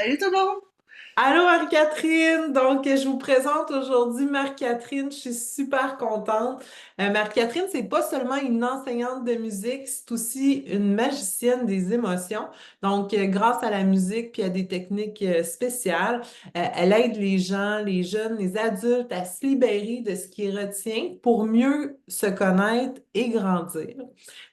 Salut tout le monde! Allô Marie-Catherine, donc je vous présente aujourd'hui Marie-Catherine, je suis super contente. Marie-Catherine, c'est pas seulement une enseignante de musique, c'est aussi une magicienne des émotions. Donc grâce à la musique puis à des techniques spéciales, elle aide les gens, les jeunes, les adultes à se libérer de ce qui retient pour mieux se connaître et grandir.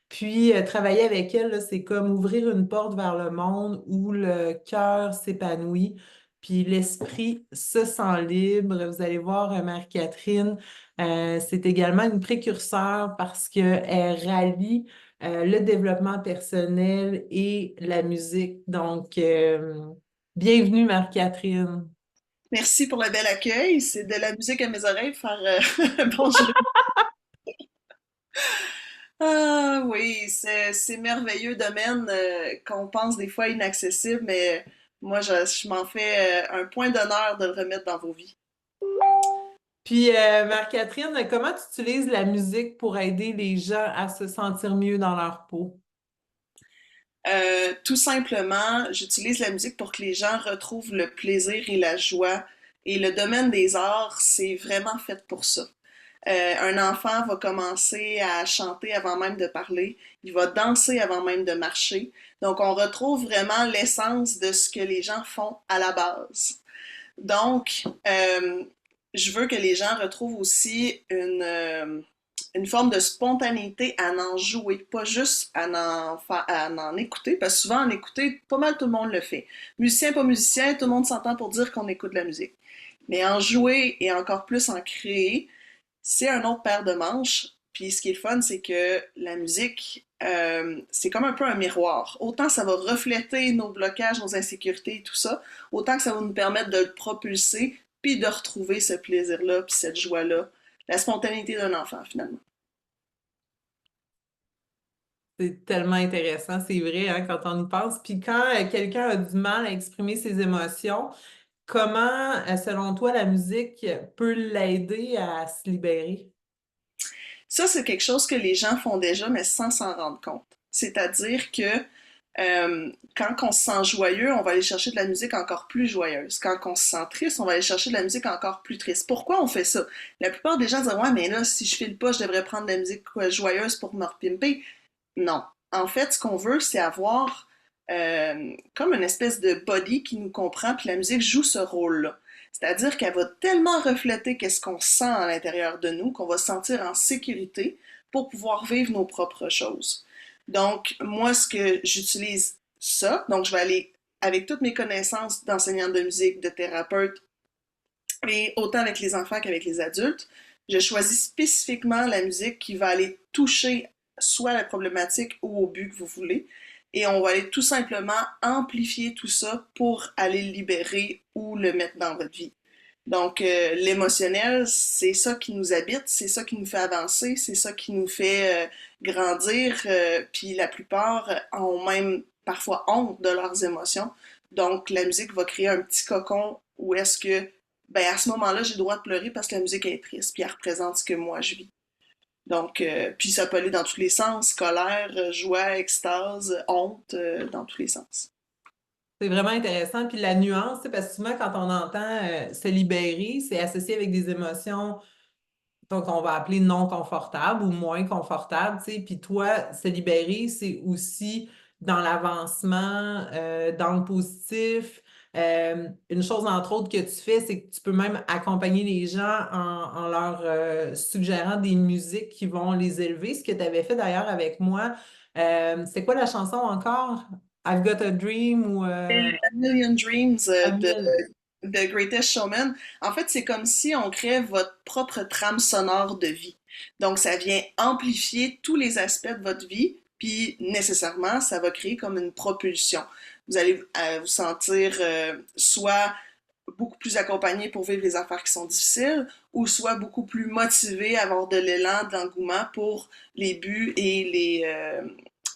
Puis, travailler avec elle, là, c'est comme ouvrir une porte vers le monde où le cœur s'épanouit, puis l'esprit se sent libre. Vous allez voir, Marie-Catherine, c'est également une précurseur parce qu'elle rallie le développement personnel et la musique. Donc, bienvenue, Marie-Catherine. Merci pour le bel accueil. C'est de la musique à mes oreilles faire bonjour. Ah oui, c'est merveilleux domaine qu'on pense des fois inaccessible, mais moi je m'en fais un point d'honneur de le remettre dans vos vies. Puis, Marie-Catherine, comment tu utilises la musique pour aider les gens à se sentir mieux dans leur peau? Tout simplement, j'utilise la musique pour que les gens retrouvent le plaisir et la joie. Et le domaine des arts, c'est vraiment fait pour ça. Un enfant va commencer à chanter avant même de parler, il va danser avant même de marcher. Donc, on retrouve vraiment l'essence de ce que les gens font à la base. Donc, je veux que les gens retrouvent aussi une forme de spontanéité à en jouer, pas juste à en écouter, parce que souvent en écouter, pas mal tout le monde le fait. Musicien, pas musicien, tout le monde s'entend pour dire qu'on écoute de la musique. Mais en jouer et encore plus en créer, c'est un autre paire de manches. Puis ce qui est le fun, c'est que la musique, c'est comme un peu un miroir. Autant ça va refléter nos blocages, nos insécurités et tout ça, autant que ça va nous permettre de le propulser, puis de retrouver ce plaisir-là, puis cette joie-là, la spontanéité d'un enfant finalement. C'est tellement intéressant, c'est vrai, hein, quand on y pense. Puis quand quelqu'un a du mal à exprimer ses émotions, comment, selon toi, la musique peut l'aider à se libérer? Ça, c'est quelque chose que les gens font déjà, mais sans s'en rendre compte. C'est-à-dire que quand on se sent joyeux, on va aller chercher de la musique encore plus joyeuse. Quand on se sent triste, on va aller chercher de la musique encore plus triste. Pourquoi on fait ça? La plupart des gens disent ouais, mais là, si je file pas, je devrais prendre de la musique joyeuse pour me repimper. Non. En fait, ce qu'on veut, c'est avoir comme une espèce de body qui nous comprend, puis la musique joue ce rôle-là. C'est-à-dire qu'elle va tellement refléter qu'est-ce qu'on sent à l'intérieur de nous qu'on va se sentir en sécurité pour pouvoir vivre nos propres choses. Donc, moi, ce que j'utilise ça, donc je vais aller avec toutes mes connaissances d'enseignante de musique, de thérapeute, et autant avec les enfants qu'avec les adultes, je choisis spécifiquement la musique qui va aller toucher soit la problématique ou au but que vous voulez. Et on va aller tout simplement amplifier tout ça pour aller le libérer ou le mettre dans votre vie. Donc, l'émotionnel, c'est ça qui nous habite, c'est ça qui nous fait avancer, c'est ça qui nous fait grandir. Puis la plupart ont même parfois honte de leurs émotions. Donc, la musique va créer un petit cocon où est-ce que, ben, à ce moment-là, j'ai le droit de pleurer parce que la musique est triste, puis elle représente ce que moi je vis. Donc, puis ça peut aller dans tous les sens, colère, joie, extase, honte, dans tous les sens. C'est vraiment intéressant. Puis la nuance, tu sais, parce que souvent, quand on entend se libérer, c'est associé avec des émotions donc on va appeler non confortables ou moins confortables, tu sais. Puis toi, se libérer, c'est aussi dans l'avancement, dans le positif. Une chose, entre autres, que tu fais, c'est que tu peux même accompagner les gens en leur suggérant des musiques qui vont les élever. Ce que tu avais fait d'ailleurs avec moi, c'est quoi la chanson encore? I've Got a Dream ou A Million Dreams A de Mil- The Greatest Showman, en fait, c'est comme si on crée votre propre trame sonore de vie. Donc, ça vient amplifier tous les aspects de votre vie, puis nécessairement, ça va créer comme une propulsion. Vous allez vous sentir soit beaucoup plus accompagné pour vivre les affaires qui sont difficiles, ou soit beaucoup plus motivé, avoir de l'élan, de l'engouement pour les buts et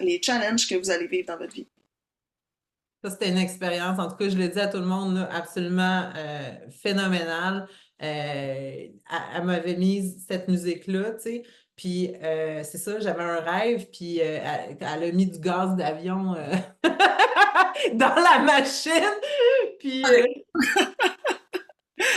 les challenges que vous allez vivre dans votre vie. Ça, c'était une expérience, en tout cas, je le dis à tout le monde, là, absolument phénoménale. Elle m'avait mis cette musique-là, tu sais. Puis c'est ça, j'avais un rêve, puis elle a mis du gaz d'avion dans la machine. Puis,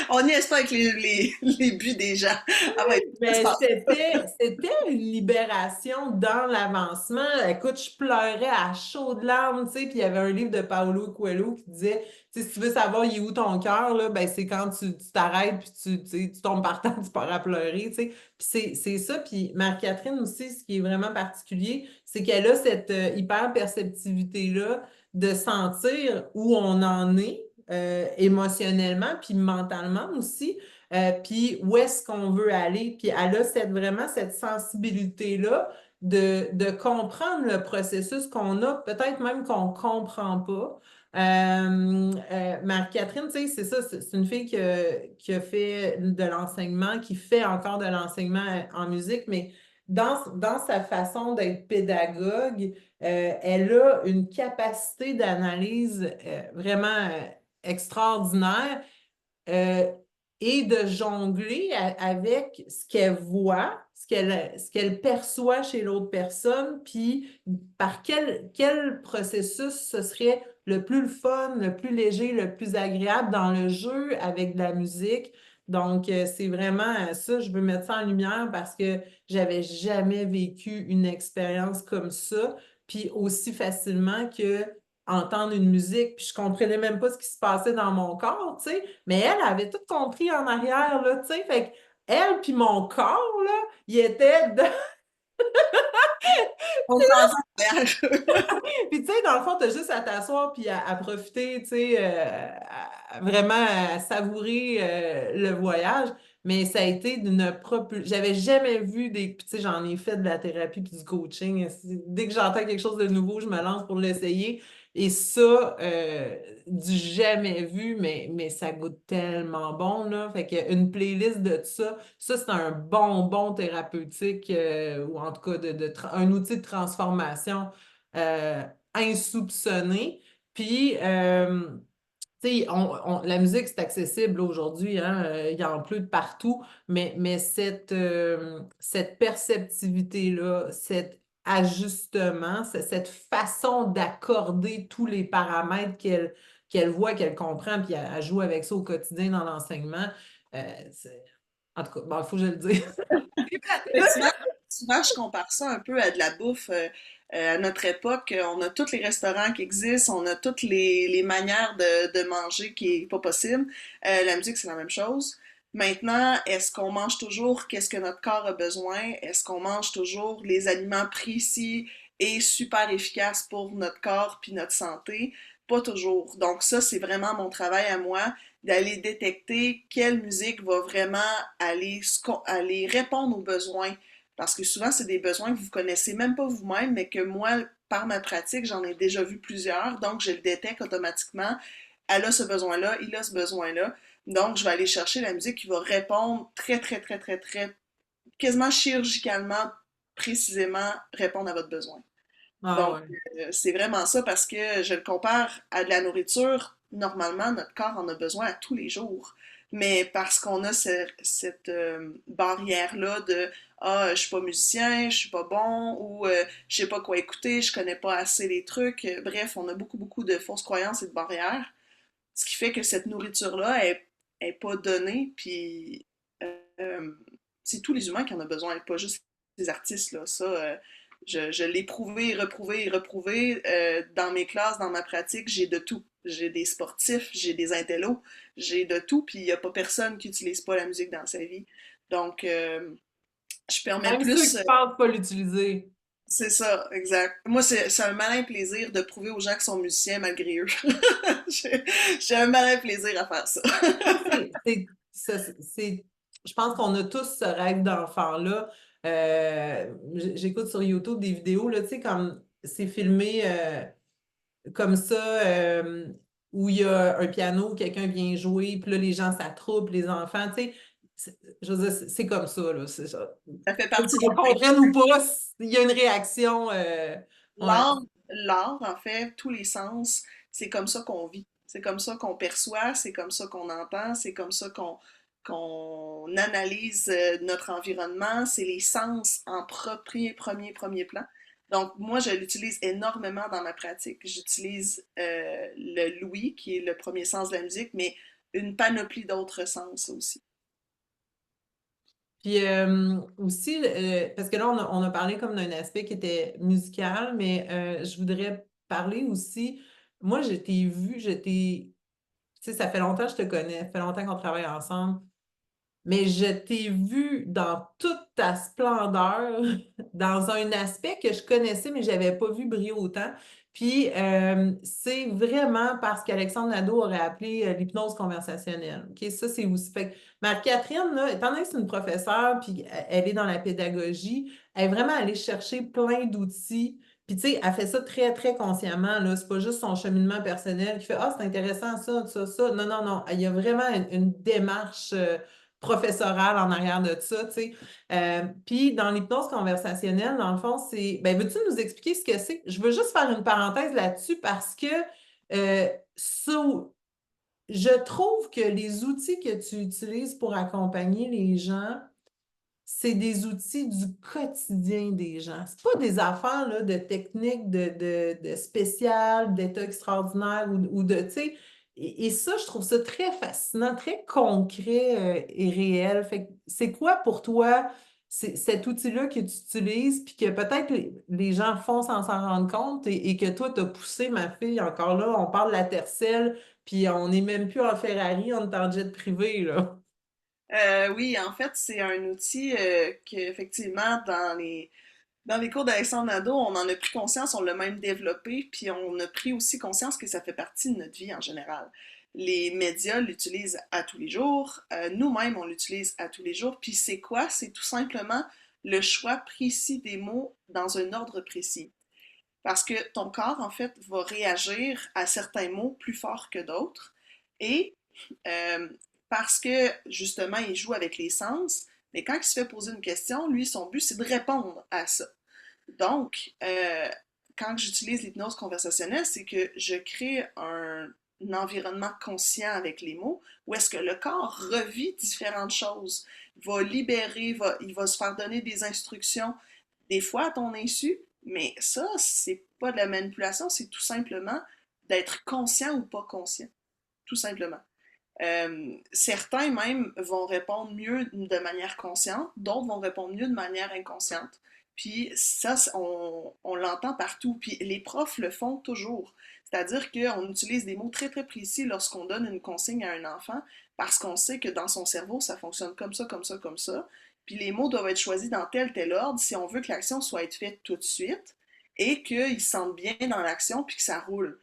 On n'y est pas avec les buts des gens. Ah ouais, ça se mais passe. c'était une libération dans l'avancement. Écoute, je pleurais à chaudes larmes, tu sais, puis il y avait un livre de Paulo Coelho qui disait, tu sais, si tu veux savoir il est où ton cœur, là, ben c'est quand tu t'arrêtes puis tu sais, tu tombes par terre, tu pars à pleurer, tu sais. Puis c'est ça, puis Marie-Catherine aussi, ce qui est vraiment particulier, c'est qu'elle a cette hyper-perceptivité-là de sentir où on en est émotionnellement, puis mentalement aussi. Puis où est-ce qu'on veut aller. Puis elle a vraiment cette sensibilité-là de comprendre le processus qu'on a, peut-être même qu'on ne comprend pas. Marie-Catherine, tu sais, c'est ça, c'est une fille qui a fait de l'enseignement, qui fait encore de l'enseignement en musique, mais dans sa façon d'être pédagogue, elle a une capacité d'analyse vraiment extraordinaire euh, et de jongler avec ce qu'elle voit, ce qu'elle perçoit chez l'autre personne, puis par quel processus ce serait le fun, le plus léger, le plus agréable dans le jeu avec de la musique. Donc, c'est vraiment ça, je veux mettre ça en lumière parce que j'avais jamais vécu une expérience comme ça, puis aussi facilement que entendre une musique, puis je comprenais même pas ce qui se passait dans mon corps, tu sais, mais elle avait tout compris en arrière, là, tu sais, fait que elle puis mon corps, là, il était On s'entend derrière. Puis, tu sais, dans le fond, t'as juste à t'asseoir puis à profiter, tu sais, vraiment à savourer le voyage. Mais ça a été d'une propulsion. J'avais jamais vu des. Puis, tu sais, j'en ai fait de la thérapie puis du coaching. Dès que j'entends quelque chose de nouveau, je me lance pour l'essayer. Et ça, du jamais vu, mais ça goûte tellement bon, là. Fait qu'une playlist de ça, c'est un bon thérapeutique, ou en tout cas un outil de transformation euh, insoupçonné. Puis, tu sais, la musique, c'est accessible aujourd'hui, hein, il y en pleut de partout, mais cette perceptivité-là, cet ajustement, cette façon d'accorder tous les paramètres qu'elle voit, qu'elle comprend, puis elle joue avec ça au quotidien dans l'enseignement, en tout cas, bon, il faut que je le dise. Mais souvent, je compare ça un peu à de la bouffe. À notre époque, on a tous les restaurants qui existent, on a toutes les manières de manger qui est pas possible. La musique, c'est la même chose. Maintenant, est-ce qu'on mange toujours qu'est-ce que notre corps a besoin? Est-ce qu'on mange toujours les aliments précis et super efficaces pour notre corps puis notre santé? Pas toujours. Donc ça, c'est vraiment mon travail à moi, d'aller détecter quelle musique va vraiment aller répondre aux besoins. Parce que souvent, c'est des besoins que vous connaissez même pas vous-même, mais que moi, par ma pratique, j'en ai déjà vu plusieurs, donc je le détecte automatiquement. Elle a ce besoin-là, il a ce besoin-là. Donc, je vais aller chercher la musique qui va répondre très, quasiment chirurgicalement, précisément répondre à votre besoin. Ah Donc, ouais. c'est vraiment ça parce que je le compare à de la nourriture. Normalement, notre corps en a besoin à tous les jours. Mais parce qu'on a cette barrière-là de ah, je suis pas musicien, je suis pas bon, ou je sais pas quoi écouter, je connais pas assez les trucs. Bref, on a beaucoup de fausses croyances et de barrières. Ce qui fait que cette nourriture-là est pas donnée, puis euh, c'est tous les humains qui en ont besoin, pas juste les artistes, là. Ça, je l'ai prouvé, reprouvé et reprouvé. Dans mes classes, dans ma pratique, j'ai de tout. J'ai des sportifs, j'ai des intellos, j'ai de tout, puis il n'y a pas personne qui n'utilise pas la musique dans sa vie. Donc, je permets Même ceux plus. qui pensent pas l'utiliser. C'est ça, exact. Moi, c'est un malin plaisir de prouver aux gens qui sont musiciens malgré eux. J'ai j'ai un malin plaisir à faire ça. Ça, je pense qu'on a tous ce rêve d'enfant-là. J'écoute sur YouTube des vidéos, là, tu sais, comme c'est filmé comme ça, où il y a un piano, quelqu'un vient jouer, puis là, les gens s'attroupent, les enfants, tu sais. Je veux dire, c'est comme ça, là. C'est ça. Ça fait Que partie on des comprenne ou pas, il y a une réaction. Ouais. L'art, l'art, en fait, tous les sens, c'est comme ça qu'on vit. C'est comme ça qu'on perçoit, c'est comme ça qu'on entend, c'est comme ça qu'on analyse notre environnement. C'est les sens en premier plan. Donc, moi, je l'utilise énormément dans ma pratique. J'utilise le l'ouïe, qui est le premier sens de la musique, mais une panoplie d'autres sens aussi. Puis aussi, parce que là, on a parlé comme d'un aspect qui était musical, mais je voudrais parler aussi, moi, tu sais, ça fait longtemps que je te connais, ça fait longtemps qu'on travaille ensemble. Mais je t'ai vu dans toute ta splendeur, dans un aspect que je connaissais, mais je n'avais pas vu briller autant. Puis, c'est vraiment parce qu'Alexandre Nadeau aurait appelé l'hypnose conversationnelle. OK? Ça, c'est aussi. Fait que Marie-Catherine, là, étant donné que c'est une professeure, puis elle est dans la pédagogie, elle est vraiment allée chercher plein d'outils. Puis, tu sais, elle fait ça très, très consciemment, là. C'est pas juste son cheminement personnel qui fait, ah, c'est intéressant, ça, ça, ça. Non, non, non. Il y a vraiment une démarche. Professorale en arrière de ça, tu sais. Puis dans l'hypnose conversationnelle, dans le fond, c'est... Ben, veux-tu nous expliquer ce que c'est? Je veux juste faire une parenthèse là-dessus parce que euh, je trouve que les outils que tu utilises pour accompagner les gens, c'est des outils du quotidien des gens. C'est pas des affaires là, de techniques de spécial, d'état extraordinaire ou de, tu sais, et ça, je trouve ça très fascinant, très concret et réel. Fait que c'est quoi pour toi cet outil-là que tu utilises, puis que peut-être les gens font sans s'en rendre compte et que toi, tu as poussé ma fille, encore là, on parle de la tercelle, puis on n'est même plus en Ferrari, on est en jet privé, là. Oui, en fait, c'est un outil qu'effectivement, dans les cours d'Alexandre Nadeau, on en a pris conscience, on l'a même développé, puis on a pris aussi conscience que ça fait partie de notre vie en général. Les médias l'utilisent à tous les jours, nous-mêmes, on l'utilise à tous les jours, puis c'est quoi? C'est tout simplement le choix précis des mots dans un ordre précis. Parce que ton corps, en fait, va réagir à certains mots plus fort que d'autres. Et euh, parce que, justement, il joue avec les sens, mais quand il se fait poser une question, lui, son but, c'est de répondre à ça. Donc, quand j'utilise l'hypnose conversationnelle, c'est que je crée un environnement conscient avec les mots, où est-ce que le corps revit différentes choses, va libérer, il va se faire donner des instructions, des fois à ton insu, mais ça, c'est pas de la manipulation, c'est tout simplement d'être conscient ou pas conscient, tout simplement. Certains même vont répondre mieux de manière consciente, d'autres vont répondre mieux de manière inconsciente. Puis ça, on l'entend partout. Puis les profs le font toujours. C'est-à-dire qu'on utilise des mots très très précis lorsqu'on donne une consigne à un enfant parce qu'on sait que dans son cerveau, ça fonctionne comme ça, comme ça, comme ça. Puis les mots doivent être choisis dans tel ordre si on veut que l'action soit faite tout de suite et qu'ils se sentent bien dans l'action puis que ça roule.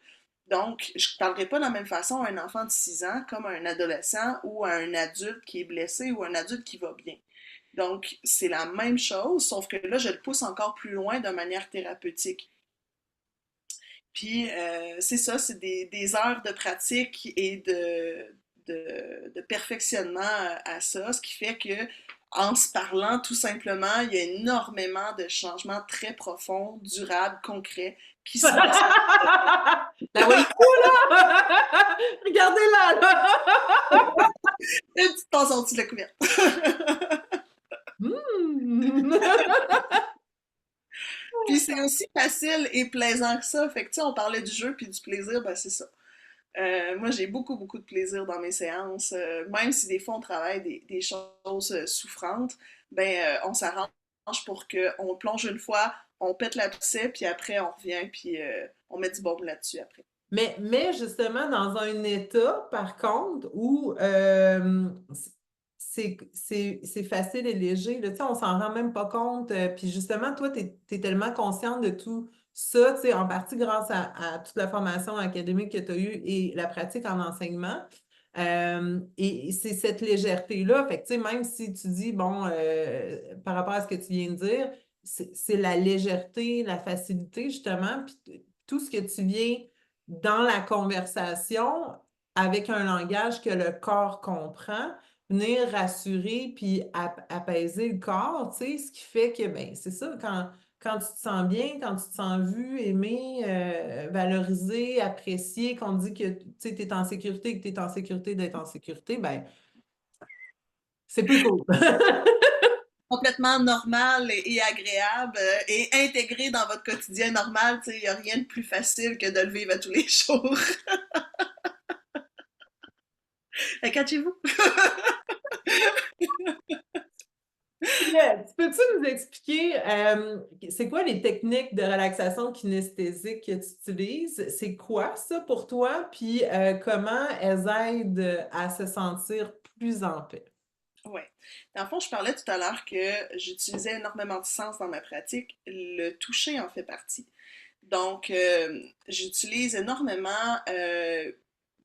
Donc, je ne parlerai pas de la même façon à un enfant de 6 ans comme à un adolescent ou à un adulte qui est blessé ou un adulte qui va bien. Donc, c'est la même chose, sauf que là, je le pousse encore plus loin de manière thérapeutique. Puis, c'est ça, c'est des heures de pratique et de perfectionnement à ça, ce qui fait que en se parlant, tout simplement, il y a énormément de changements très profonds, durables, concrets, qui se passent. La voyez-vous, là? Regardez-la, là! Une petite passe en dessous de la couverte. Hmm. Puis c'est aussi facile et plaisant que ça. Fait que tu sais, on parlait du jeu puis du plaisir, ben c'est ça. Moi, j'ai beaucoup, beaucoup de plaisir dans mes séances. Même si des fois on travaille des choses souffrantes, ben on s'arrange pour qu'on plonge une fois, on pète la l'abcès, puis après on revient, puis on met du baume là-dessus après. Mais justement, dans un état, par contre, où c'est facile et léger, là, tu sais, on s'en rend même pas compte. Puis justement, toi, tu es tellement consciente de tout ça, tu sais, en partie grâce à toute la formation académique que tu as eue et la pratique en enseignement. Et c'est cette légèreté-là. Fait que, tu sais, même si tu dis, bon, par rapport à ce que tu viens de dire, c'est la légèreté, la facilité, justement, puis tout ce que tu viens dans la conversation avec un langage que le corps comprend, venir rassurer puis apaiser le corps, tu sais, ce qui fait que, ben, c'est ça, quand tu te sens bien, quand tu te sens vu, aimé, valorisé, apprécié, qu'on te dit que tu es en sécurité, que tu es en sécurité d'être en sécurité, ben, c'est plus cool. complètement normal et agréable et intégré dans votre quotidien normal. Tu sais, il n'y a rien de plus facile que de le vivre à tous les jours. Catchez-vous? Tu peux-tu nous expliquer, c'est quoi les techniques de relaxation kinesthésique que tu utilises? C'est quoi ça pour toi? Puis comment elles aident à se sentir plus en paix? Oui. Dans le fond, je parlais tout à l'heure que j'utilisais énormément de sens dans ma pratique. Le toucher en fait partie. Donc, j'utilise énormément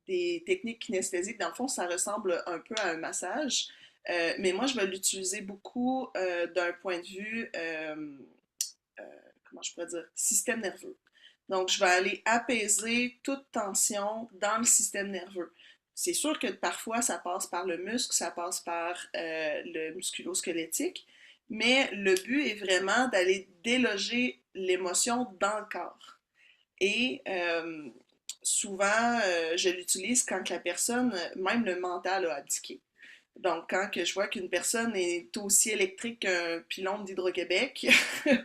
des techniques kinesthésiques. Dans le fond, ça ressemble un peu à un massage, mais moi, je vais l'utiliser beaucoup d'un point de vue, euh, comment je pourrais dire, système nerveux. Donc, je vais aller apaiser toute tension dans le système nerveux. C'est sûr que parfois, ça passe par le muscle, ça passe par le musculo-squelettique, mais le but est vraiment d'aller déloger l'émotion dans le corps. Et souvent, je l'utilise quand la personne, même le mental, a abdiqué. Donc, quand que je vois qu'une personne est aussi électrique qu'un pylône d'Hydro-Québec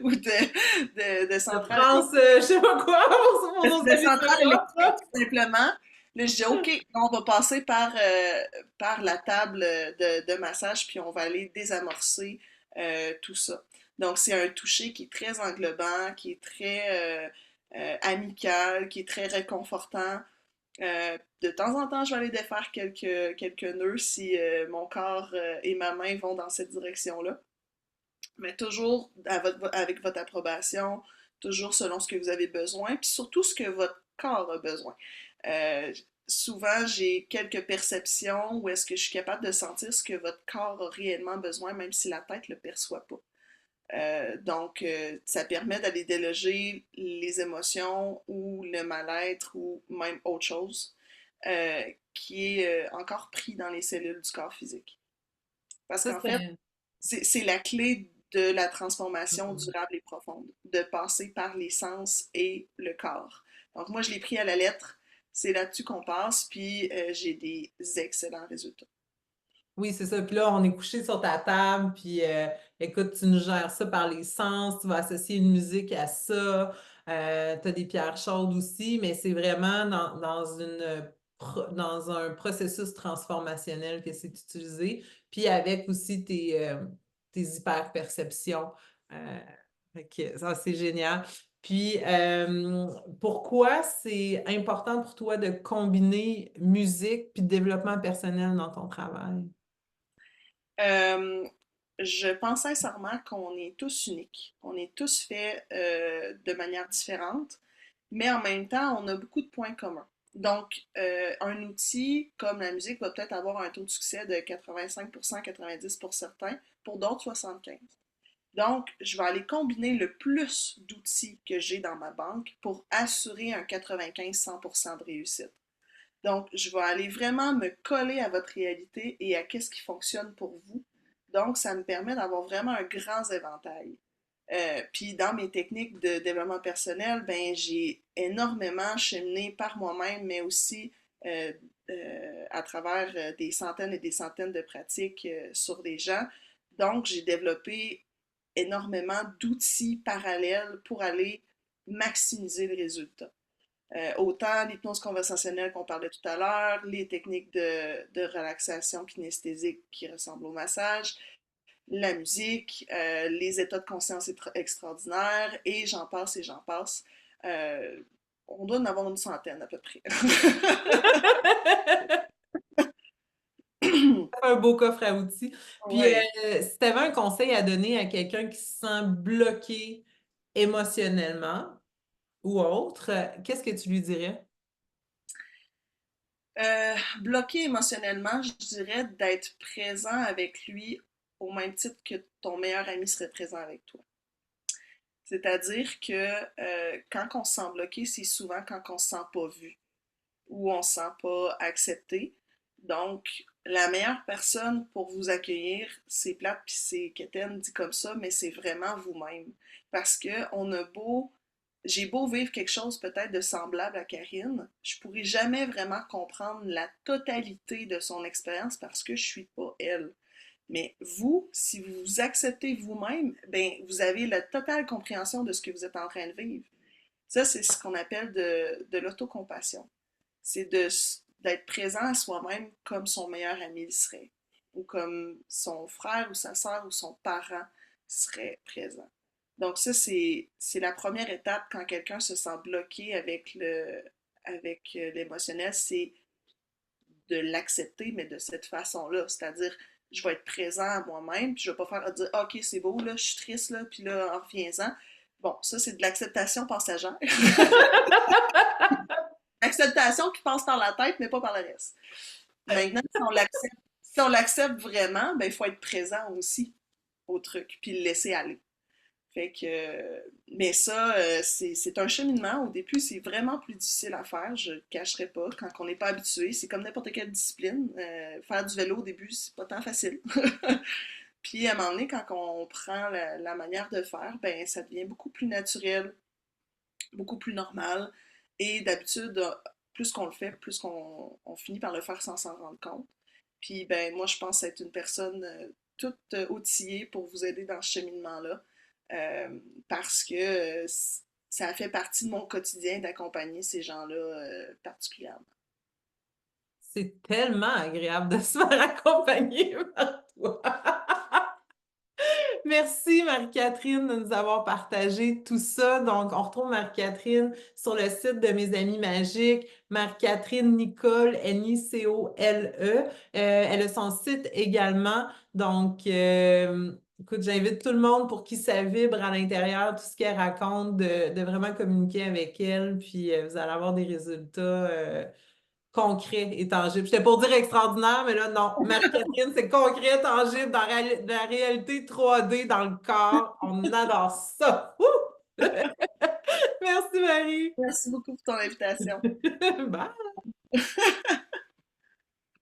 ou de De centrale France, je sais pas quoi, pour nos de amis centrale de l'Europe, électrique, tout simplement. Là, je dis, OK, on va passer par la table de massage, puis on va aller désamorcer tout ça. Donc, c'est un toucher qui est très englobant, qui est très amical, qui est très réconfortant. De temps en temps, je vais aller défaire quelques nœuds si mon corps et ma main vont dans cette direction-là. Mais toujours avec votre approbation, toujours selon ce que vous avez besoin, puis surtout ce que votre corps a besoin. Euh, Souvent, j'ai quelques perceptions où est-ce que je suis capable de sentir ce que votre corps a réellement besoin, même si la tête ne le perçoit pas. Ça permet d'aller déloger les émotions ou le mal-être ou même autre chose qui est encore pris dans les cellules du corps physique. Parce ça, qu'en fait, c'est... c'est la clé de la transformation durable et profonde, de passer par les sens et le corps. Donc moi, je l'ai pris à la lettre, c'est là-dessus qu'on passe, puis j'ai des excellents résultats. Oui, c'est ça. Puis là, on est couché sur ta table, puis écoute, tu nous gères ça par les sens, tu vas associer une musique à ça, tu as des pierres chaudes aussi, mais c'est vraiment dans un processus transformationnel que c'est utilisé, puis avec aussi tes hyperperceptions. Euh, fait que ça, c'est génial. Puis, pourquoi c'est important pour toi de combiner musique puis développement personnel dans ton travail? Euh, je pense sincèrement qu'on est tous uniques. On est tous faits de manière différente, mais en même temps, on a beaucoup de points communs. Donc, un outil comme la musique va peut-être avoir un taux de succès de 85%, 90% pour certains, pour d'autres 75%. Donc, je vais aller combiner le plus d'outils que j'ai dans ma banque pour assurer un 95-100% de réussite. Donc, je vais aller vraiment me coller à votre réalité et à qu'est-ce qui fonctionne pour vous. Donc, ça me permet d'avoir vraiment un grand éventail. Puis dans mes techniques de développement personnel, ben j'ai énormément cheminé par moi-même, mais aussi euh, à travers des centaines et des centaines de pratiques sur des gens. Donc, j'ai développé énormément d'outils parallèles pour aller maximiser le résultat. Autant l'hypnose conversationnelle qu'on parlait tout à l'heure, les techniques de relaxation kinesthésique qui ressemblent au massage, la musique, les états de conscience extraordinaires, et j'en passe et j'en passe. Euh, on doit en avoir une centaine à peu près. Un beau coffre à outils. Puis, Ouais. si tu avais un conseil à donner à quelqu'un qui se sent bloqué émotionnellement ou autre, qu'est-ce que tu lui dirais? Bloqué émotionnellement, je dirais d'être présent avec lui au même titre que ton meilleur ami serait présent avec toi. C'est-à-dire que quand on se sent bloqué, c'est souvent quand on se sent pas vu ou on se sent pas accepté. Donc, la meilleure personne pour vous accueillir, c'est plate puis c'est quétaine dit comme ça, mais c'est vraiment vous-même. Parce que j'ai beau vivre quelque chose peut-être de semblable à Karine, je pourrais jamais vraiment comprendre la totalité de son expérience parce que je suis pas elle. Mais vous, si vous vous acceptez vous-même, ben, vous avez la totale compréhension de ce que vous êtes en train de vivre. Ça, c'est ce qu'on appelle de l'autocompassion. C'est d'être présent à soi-même comme son meilleur ami le serait, ou comme son frère ou sa sœur ou son parent serait présent. Donc ça, c'est la première étape quand quelqu'un se sent bloqué avec l'émotionnel, c'est de l'accepter, mais de cette façon-là. C'est-à-dire, je vais être présent à moi-même, puis je vais pas faire dire OK, c'est beau, là, je suis triste, là, puis là, en reviens-en. Bon, ça, c'est de l'acceptation passagère. L'acceptation qui passe par la tête, mais pas par le reste. Maintenant, si on l'accepte vraiment, ben, il faut être présent aussi au truc, puis le laisser aller. Fait que, mais ça, c'est un cheminement. Au début, c'est vraiment plus difficile à faire, je ne le cacherai pas, quand on n'est pas habitué. C'est comme n'importe quelle discipline. Faire du vélo au début, c'est pas tant facile. Puis à un moment donné, quand on prend la manière de faire, ben ça devient beaucoup plus naturel, beaucoup plus normal. Et d'habitude, plus qu'on le fait, plus qu'on finit par le faire sans s'en rendre compte. Puis ben moi, je pense être une personne toute outillée pour vous aider dans ce cheminement-là. Parce que ça fait partie de mon quotidien d'accompagner ces gens-là particulièrement. C'est tellement agréable de se faire accompagner par toi. Merci Marie-Catherine de nous avoir partagé tout ça. Donc, on retrouve Marie-Catherine sur le site de Mes Amis Magiques, Marie-Catherine Nicole, Nicole. Elle a son site également. Donc, écoute, j'invite tout le monde pour qui ça vibre à l'intérieur, tout ce qu'elle raconte, de vraiment communiquer avec elle. Puis, vous allez avoir des résultats. Concret et tangible. J'étais pour dire extraordinaire, mais là, non. Marie-Catherine, c'est concret, tangible, dans la réalité 3D, dans le corps. On adore ça. Ouh! Merci, Marie. Merci beaucoup pour ton invitation. Bye.